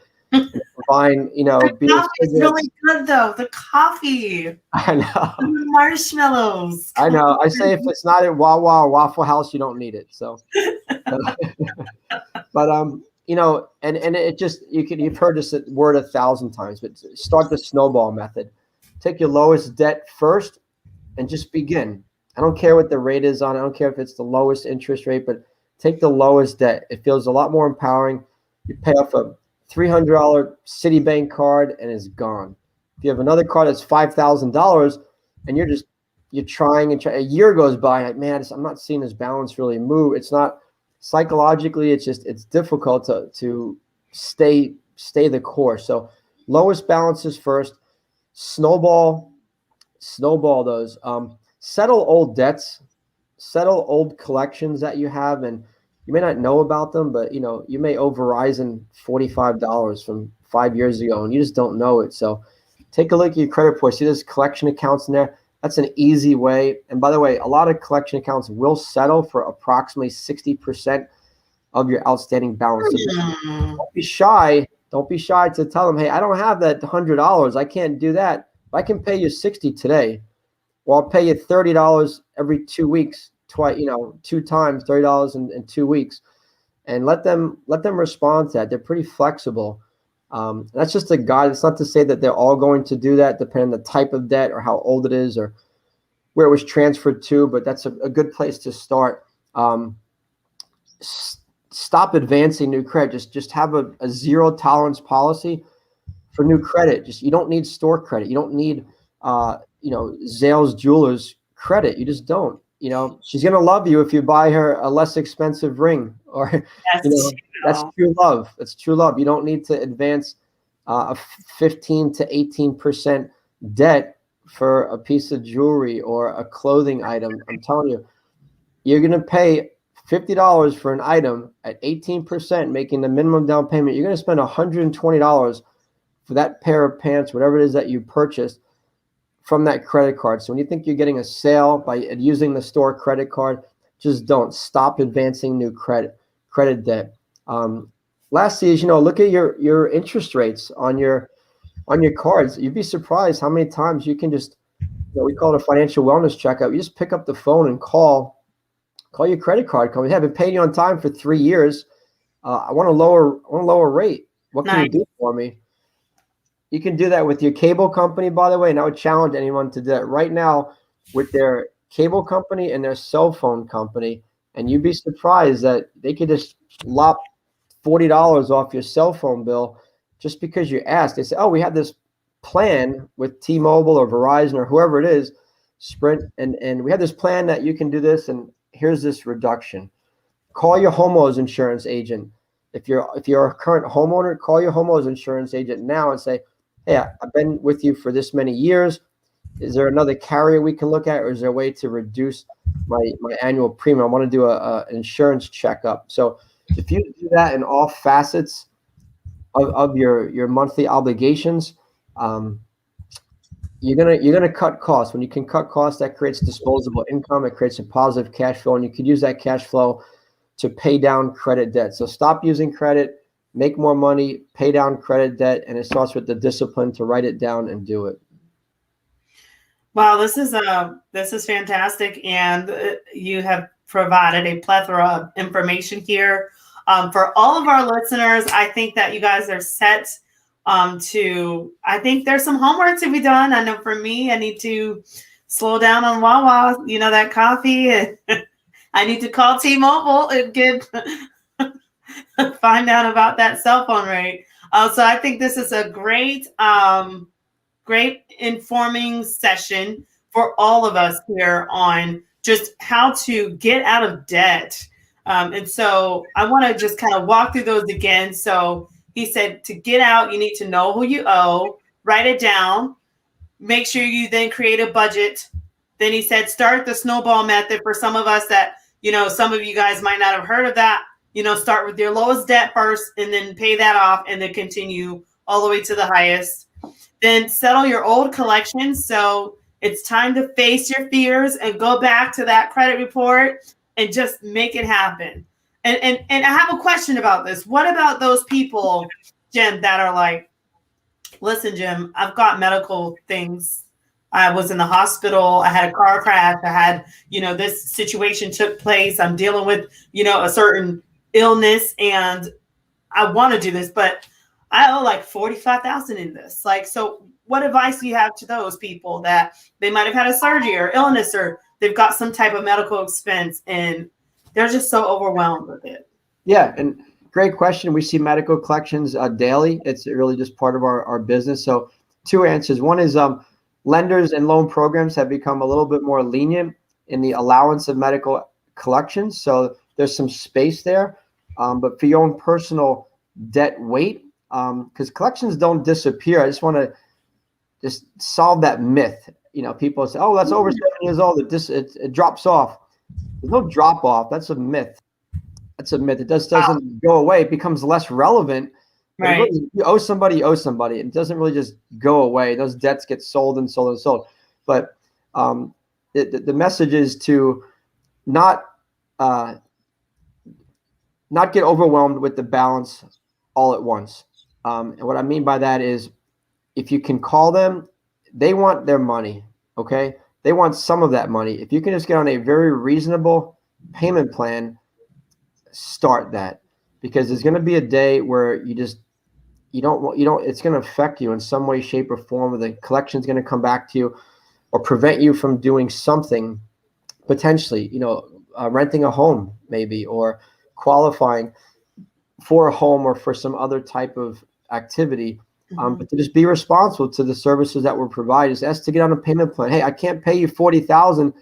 Buying, The beer, coffee is cigarettes? really good though. The coffee, I know. the marshmallows. I know. I say if it's not at Wawa or Waffle House, you don't need it. So, but and it just you've heard this word 1,000 times, but start the snowball method. Take your lowest debt first and just begin. I don't care what the rate is on. I don't care if it's the lowest interest rate, but take the lowest debt. It feels a lot more empowering. You pay off a $300 Citibank card and it's gone. If you have another card that's $5,000 and you're trying and a year goes by, like, man, I'm not seeing this balance really move. It's not psychologically. It's difficult to stay the course. So lowest balances first. Snowball those. Settle old debts, settle old collections that you have, and you may not know about them, but you may owe Verizon $45 from 5 years ago, and you just don't know it. So take a look at your credit report. See, there's collection accounts in there. That's an easy way. And by the way, a lot of collection accounts will settle for approximately 60% of your outstanding balance. So don't be shy. Don't be shy to tell them, hey, I don't have that $100. I can't do that. If I can pay you $60 today, well, I'll pay you $30 every 2 weeks, twice, 2 times $30 in 2 weeks, and let them respond to that. They're pretty flexible. That's just a guide. It's not to say that they're all going to do that, depending on the type of debt or how old it is or where it was transferred to. But that's a good place to start. Stop advancing new credit. Just have a zero tolerance policy for new credit. You don't need store credit. You don't need Zales Jewelers credit. You just don't. She's gonna love you if you buy her a less expensive ring, or that's true love. That's true love. You don't need to advance a 15 to 18% debt for a piece of jewelry or a clothing item. I'm telling you, you're gonna pay $50 for an item at 18%, making the minimum down payment. You're gonna spend $120 for that pair of pants, whatever it is that you purchased, from that credit card. So when you think you're getting a sale by using the store credit card, just don't. Stop advancing new credit debt. Lastly is, look at your interest rates on your cards. You'd be surprised how many times you can just, we call it a financial wellness checkup. You just pick up the phone and call your credit card company. Hey, I've been paying you on time for 3 years. I want a lower rate. What can you do for me? You can do that with your cable company, by the way, and I would challenge anyone to do that right now with their cable company and their cell phone company, and you'd be surprised that they could just lop $40 off your cell phone bill just because you asked. They say, oh, we have this plan with T-Mobile or Verizon or whoever it is, Sprint, and we have this plan that you can do this, and here's this reduction. Call your homeowners insurance agent. If you're a current homeowner, call your homeowners insurance agent now and say, hey, I've been with you for this many years. Is there another carrier we can look at, or is there a way to reduce my annual premium? I want to do an insurance checkup. So if you do that in all facets of your monthly obligations, you're gonna cut costs. When you can cut costs, that creates disposable income. It creates a positive cash flow, and you could use that cash flow to pay down credit debt. So stop using credit. Make more money, pay down credit debt, and it starts with the discipline to write it down and do it. Wow, this is fantastic, and you have provided a plethora of information here for all of our listeners. I think that you guys are set I think there's some homework to be done. I know for me, I need to slow down on Wawa, that coffee, and I need to call T-Mobile and get find out about that cell phone rate. So I think this is a great informing session for all of us here on just how to get out of debt. And so I want to just kind of walk through those again. So he said to get out, you need to know who you owe, write it down, make sure you then create a budget. Then he said, start the snowball method for some of us that, some of you guys might not have heard of that. Start with your lowest debt first and then pay that off and then continue all the way to the highest. Then settle your old collections. So It's time to face your fears and go back to that credit report and just make it happen. And I have a question about this. What about those people, Jim, that are like, listen, Jim, I've got medical things. I was in the hospital. I had a car crash. I had, this situation took place. I'm dealing with, a certain illness and I want to do this, but I owe like 45,000 in this. Like, so what advice do you have to those people that they might have had a surgery or illness, or they've got some type of medical expense and they're just so overwhelmed with it? Yeah, and great question. We see medical collections daily. It's really just part of our business. So two answers. One is lenders and loan programs have become a little bit more lenient in the allowance of medical collections. So there's some space there. But for your own personal debt weight, because collections don't disappear. I just want to just solve that myth. People say, oh, that's over 7 years old. It drops off. There's no drop off. That's a myth. It just doesn't go away. It becomes less relevant. Right. Really, you owe somebody, It doesn't really just go away. Those debts get sold and sold and sold. But the message is to not get overwhelmed with the balance all at once. And what I mean by that is, if you can call them, they want their money. Okay, they want some of that money. If you can just get on a very reasonable payment plan, start that, because there's going to be a day where you don't it's going to affect you in some way, shape, or form, or the collection's going to come back to you or prevent you from doing something, potentially, renting a home maybe, or qualifying for a home or for some other type of activity. But to just be responsible to the services that we're providing. Just ask to get on a payment plan. Hey, I can't pay you 40,000.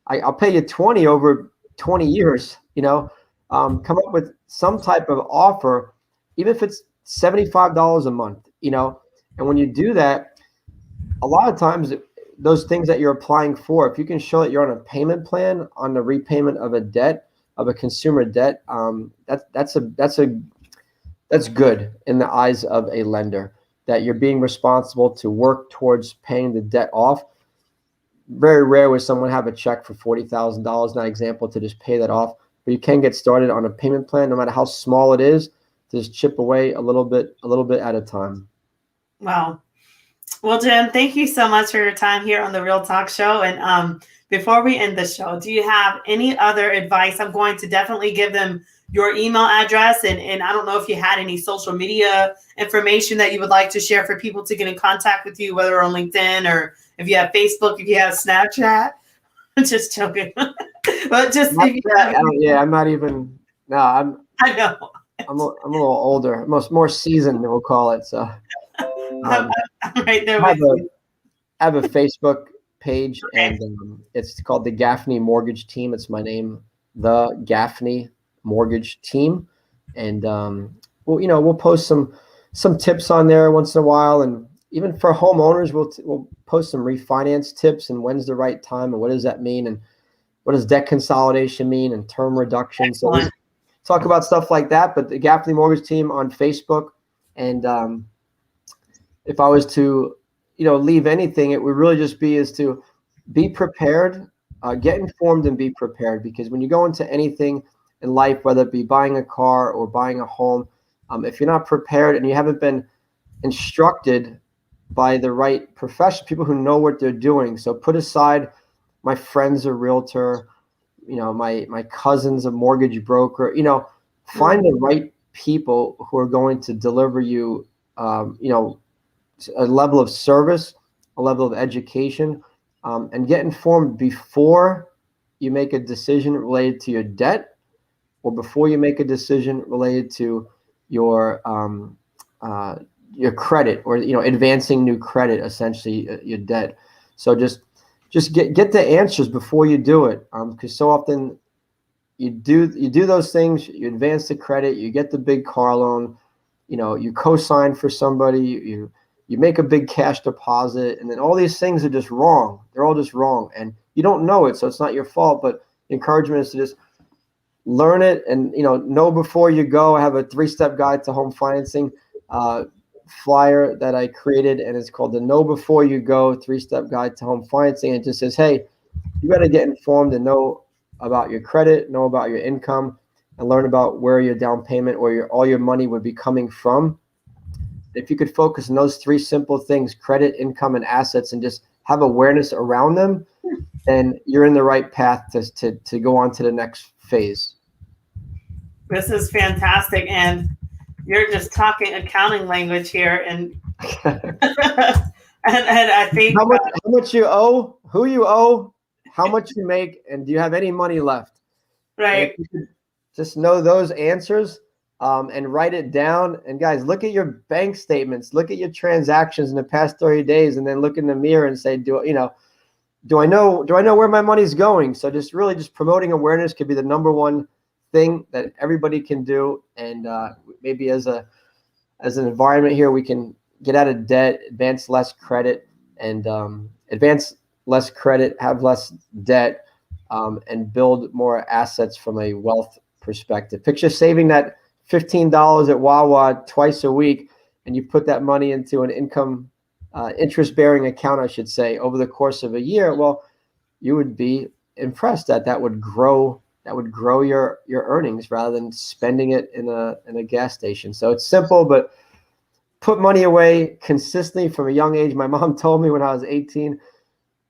I'll pay you 20 over 20 years. Come up with some type of offer, even if it's $75 a month. And when you do that, a lot of times those things that you're applying for, if you can show that you're on a payment plan on the repayment of a debt, of a consumer debt, that's good in the eyes of a lender, that you're being responsible to work towards paying the debt off. Very rare would someone have a check for $40,000, not example, to just pay that off. But you can get started on a payment plan, no matter how small it is, to just chip away a little bit at a time. Wow. Well, Jim, thank you so much for your time here on the Real Talk Show. And before we end the show, do you have any other advice? I'm going to definitely give them your email address. And I don't know if you had any social media information that you would like to share for people to get in contact with you, whether on LinkedIn or if you have Facebook, if you have Snapchat. I'm just joking. But just I'm not even. No, I know. I'm a little older, more seasoned, we'll call it. So I'm right there with you. I have a Facebook page, Okay. and it's called the Gaffney Mortgage Team. It's my name, the Gaffney Mortgage Team, and we'll post some tips on there once in a while, and even for homeowners, we'll post some refinance tips and when's the right time and what does that mean, and what does debt consolidation mean, and term reduction. Excellent. So we talk about stuff like that. But the Gaffney Mortgage Team on Facebook, and if I was to leave anything, it would really just be is to be prepared, get informed, and be prepared. Because when you go into anything in life, whether it be buying a car or buying a home, if you're not prepared and you haven't been instructed by the right profession, people who know what they're doing. So put aside, my friend's a realtor, my cousin's a mortgage broker, find the right people who are going to deliver you, a level of service, a level of education, and get informed before you make a decision related to your debt, or before you make a decision related to your credit, or advancing new credit, essentially your debt. So just get the answers before you do it, because so often you do those things, you advance the credit, you get the big car loan, you co-sign for somebody, you make a big cash deposit, and then all these things are just wrong. They're all just wrong, and you don't know it, so it's not your fault. But the encouragement is to just learn it, and know before you go. I have a 3-step guide to home financing. flyer that I created, and it's called the Know Before You Go 3-Step Guide to Home Financing. It just says, hey, you got to get informed and know about your credit, know about your income, and learn about where your down payment or all your money would be coming from. If you could focus on those 3 simple things, credit, income, and assets, and just have awareness around them, then you're in the right path to go on to the next phase. This is fantastic. And you're just talking accounting language here. And and I think how much you owe, who you owe, how much you make, and do you have any money left? Right. Just know those answers and write it down. And guys, look at your bank statements, look at your transactions in the past 30 days, and then look in the mirror and say, do I know where my money's going? So just promoting awareness could be the number one thing that everybody can do. And maybe as an environment here, we can get out of debt, advance less credit, and advance less credit, have less debt, and build more assets from a wealth perspective. Picture saving that $15 at Wawa twice a week, and you put that money into an income interest-bearing account, I should say, over the course of a year. Well, you would be impressed that would grow your earnings rather than spending it in a gas station. So it's simple, but put money away consistently from a young age. My mom told me when I was 18,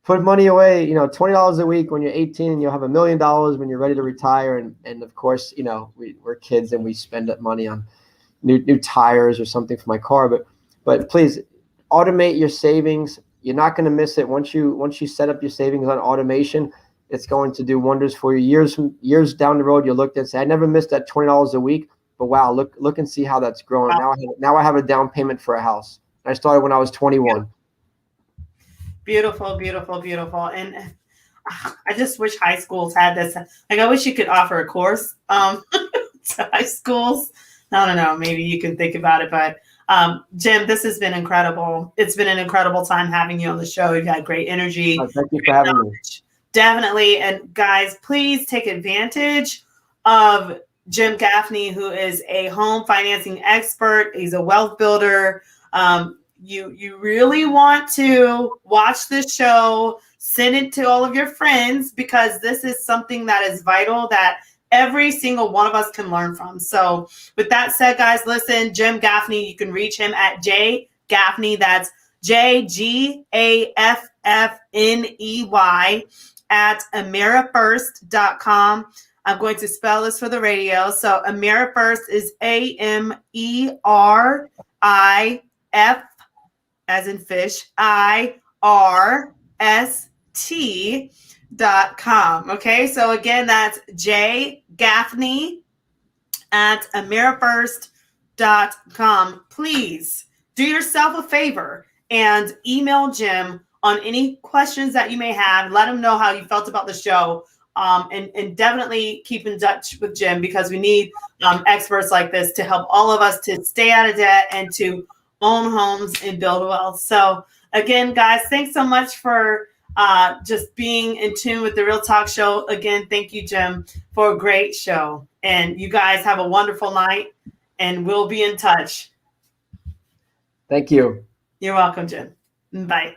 put money away, $20 a week when you're 18, and you'll have $1 million when you're ready to retire. And of course, we're kids and we spend that money on new tires or something for my car. But please automate your savings. You're not going to miss it once you set up your savings on automation. It's going to do wonders for you. Years down the road, you'll look and say, I never missed that $20 a week. But wow, look and see how that's growing. Wow. Now I have a down payment for a house. I started when I was 21. Beautiful, beautiful, beautiful. And I just wish high schools had this. Like, I wish you could offer a course to high schools. I don't know. Maybe you can think about it. But Jim, this has been incredible. It's been an incredible time having you on the show. You've had great energy. Thank you for having me. Definitely. And guys, please take advantage of Jim Gaffney, who is a home financing expert. He's a wealth builder. You really want to watch this show, send it to all of your friends, because this is something that is vital that every single one of us can learn from. So with that said, guys, listen, Jim Gaffney, you can reach him at J Gaffney. That's JGAFFNEY at amerifirst.com. I'm going to spell this for the radio. So AmeriFirst is AMERIF as in fish, IRST.com. Okay, so again, that's J Gaffney at amerifirst.com. Please do yourself a favor and email Jim on any questions that you may have. Let him know how you felt about the show. And definitely keep in touch with Jim, because we need experts like this to help all of us to stay out of debt and to own homes and build wealth. So again, guys, thanks so much for just being in tune with the Real Talk Show. Again, thank you, Jim, for a great show. And you guys have a wonderful night, and we'll be in touch. Thank you. You're welcome, Jim. Bye.